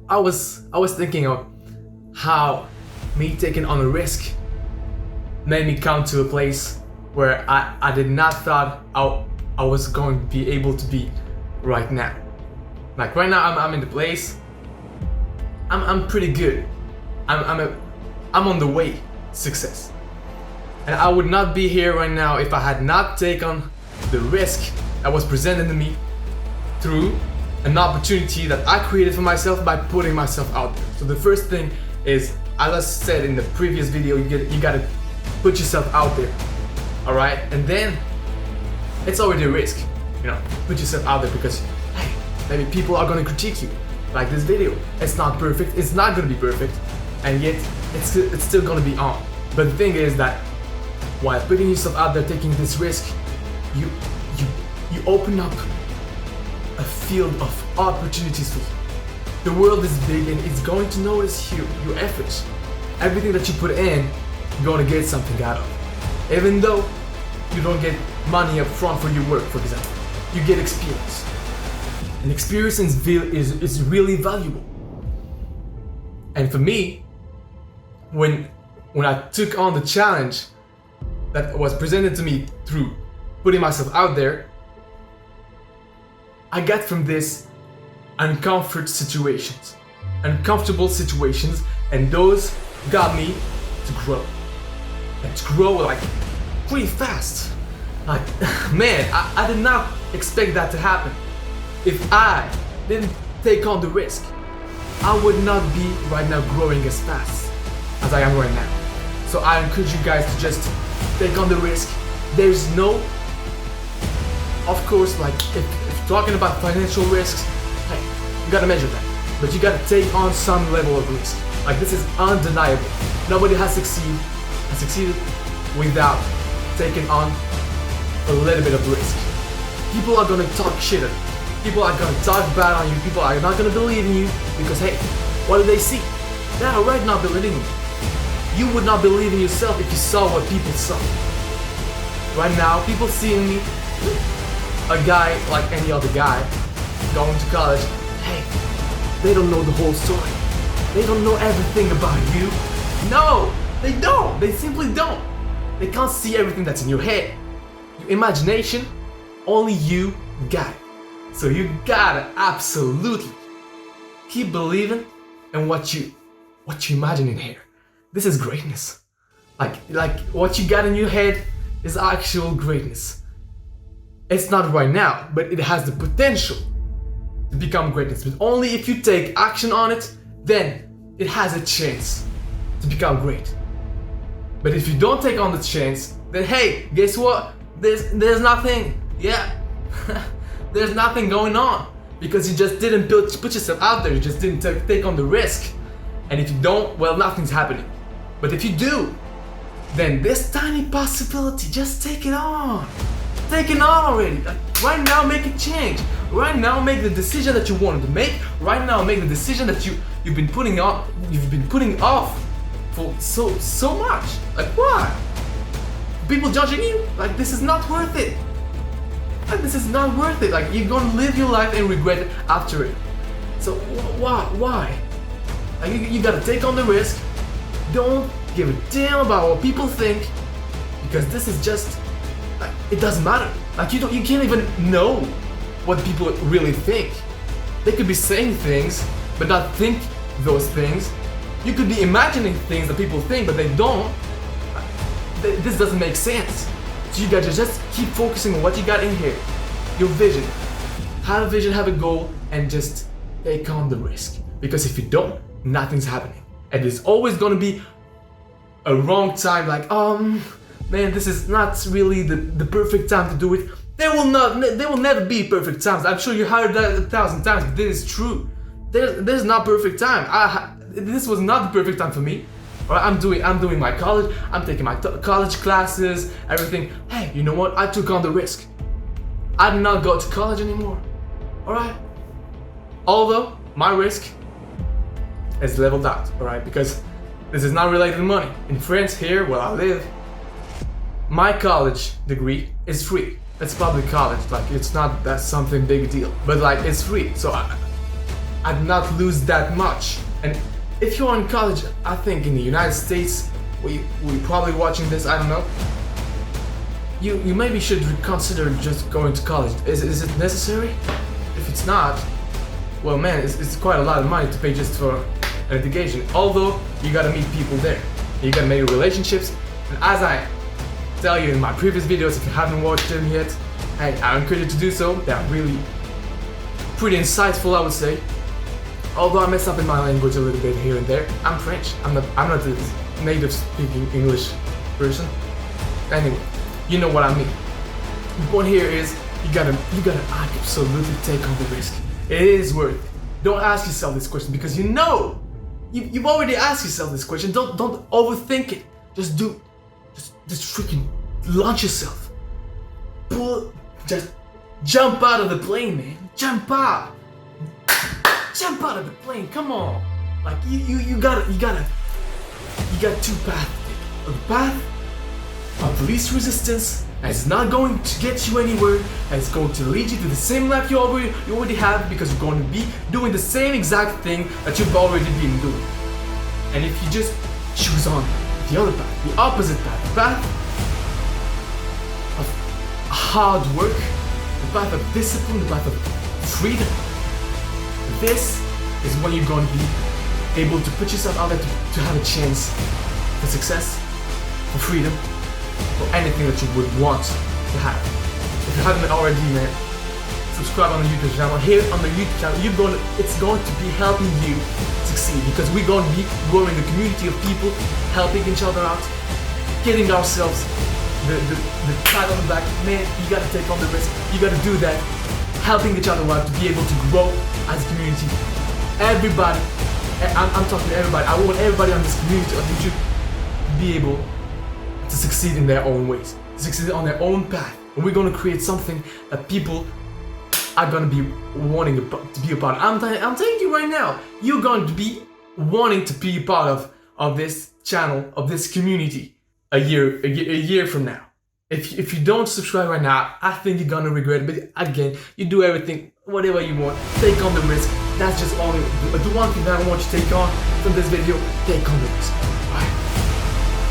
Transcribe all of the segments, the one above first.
I was thinking of how me taking on a risk made me come to a place where I did not thought I was going to be able to be right now. Like right now I'm in the place. I'm pretty good. I'm on the way to success. And I would not be here right now if I had not taken the risk that was presented to me through an opportunity that I created for myself by putting myself out there. So the first thing is, as I said in the previous video, you gotta put yourself out there. Alright? And then it's already a risk. You know, put yourself out there because hey, maybe people are gonna critique you. Like this video. It's not perfect, it's not gonna be perfect, and yet it's still gonna be on. But the thing is that while putting yourself out there, taking this risk, you open up a field of opportunities for you. The world is big and it's going to notice your efforts. Everything that you put in, you're going to get something out of. Even though you don't get money up front for your work, for example, you get experience. And experience is really valuable. And for me, when I took on the challenge that was presented to me through putting myself out there, I got from this uncomfortable situations, and those got me to grow. And to grow like pretty fast. Like, man, I did not expect that to happen. If I didn't take on the risk, I would not be right now growing as fast as I am right now. So I encourage you guys to just take on the risk. There's no, of course, like if talking about financial risks, hey, you gotta measure that. But you gotta take on some level of risk. Like this is undeniable. Nobody has succeeded without taking on a little bit of risk. People are gonna talk shit at you. People are gonna talk bad on you. People are not gonna believe in you because hey, what do they see? They're already not believing in you. You would not believe in yourself if you saw what people saw. Right now, people see in me a guy like any other guy going to college. Hey, they don't know the whole story. They don't know everything about you. No, they don't. They simply don't. They can't see everything that's in your head. Your imagination, only you got it. So you gotta absolutely keep believing in what you imagine in here. This is greatness. Like what you got in your head is actual greatness. It's not right now, but it has the potential to become greatness. But only if you take action on it, then it has a chance to become great. But if you don't take on the chance, then hey, guess what? There's nothing. Yeah. There's nothing going on because you just didn't put yourself out there. You just didn't take on the risk. And if you don't, well, nothing's happening. But if you do, then this tiny possibility, just take it on. Take it on already. Like, right now, make a change. Right now, make the decision that you wanted to make. Right now, make the decision that you've been putting off for so much. Like why? People judging you? Like this is not worth it. Like this is not worth it. Like you're gonna live your life and regret it after it. So why? Like you gotta take on the risk. Don't give a damn about what people think, because this is just like, it doesn't matter. Like you can't even know what people really think. They could be saying things but not think those things. You could be imagining things that people think but they don't. This doesn't make sense. So you gotta just keep focusing on what you got in here. Your vision. Have a vision, have a goal, and just take on the risk. Because if you don't, nothing's happening. And there's always gonna be a wrong time, like, man, this is not really the perfect time to do it. There will never be perfect times. I'm sure you heard that 1,000 times, but this is true. There's not perfect time. This was not the perfect time for me. Alright, I'm doing my college, I'm taking my college classes, everything. Hey, you know what? I took on the risk. I did not go to college anymore. Alright? Although, my risk is leveled out, alright? Because this is not related to money. In France, here where I live, my college degree is free. It's public college, like it's not that something big deal, but like it's free. So I did not lose that much. And if you're in college, I think in the United States, where you're probably watching this, I don't know, you maybe should consider just going to college. Is it necessary? If it's not, well man, it's quite a lot of money to pay just for an education. Although, you gotta meet people there. You gotta make relationships. And as I tell you in my previous videos, if you haven't watched them yet, hey, I encourage you to do so. They're really pretty insightful, I would say. Although I mess up in my language a little bit here and there. I'm French. I'm not a native speaking English person. Anyway, you know what I mean. The point here is you gotta absolutely take on the risk. It is worth it. Don't ask yourself this question because you know you've already asked yourself this question. Don't overthink it. Just freaking launch yourself. Just jump out of the plane, man. Jump out. Jump out of the plane. Come on. Like you got two paths. The path of least resistance, and it's not going to get you anywhere, and it's going to lead you to the same life you already have, because you're going to be doing the same exact thing that you've already been doing. And if you just choose on the other path, the opposite path, the path of hard work, the path of discipline, the path of freedom, this is when you're going to be able to put yourself out there to have a chance for success, for freedom, or anything that you would want to have. If you haven't already, man, subscribe on the YouTube channel. Here on the YouTube channel, it's going to be helping you succeed, because we're going to be growing a community of people, helping each other out, getting ourselves the pat on the back. Man, you gotta take on the risk. You gotta do that. Helping each other out to be able to grow as a community. Everybody, I'm talking to everybody. I want everybody on this community on YouTube to be able to succeed in their own ways, to succeed on their own path. And we're going to create something that people are going to be wanting to be a part of. I'm telling you right now, you're going to be wanting to be a part of this channel, of this community a year from now. If you don't subscribe right now, I think you're gonna regret it. But again, you do everything, whatever you want. Take on the risk. That's just only the one thing that I want you to take on from this video. Take on the risk. Right?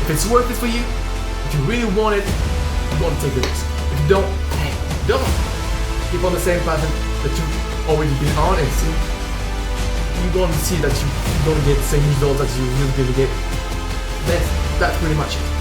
If it's worth it for you, if you really want it, you're gonna take the risk. If you don't, hey, don't. Keep on the same path that you've already been on, and see, you're gonna see that you're gonna get the same results that you're gonna get. That's pretty much it.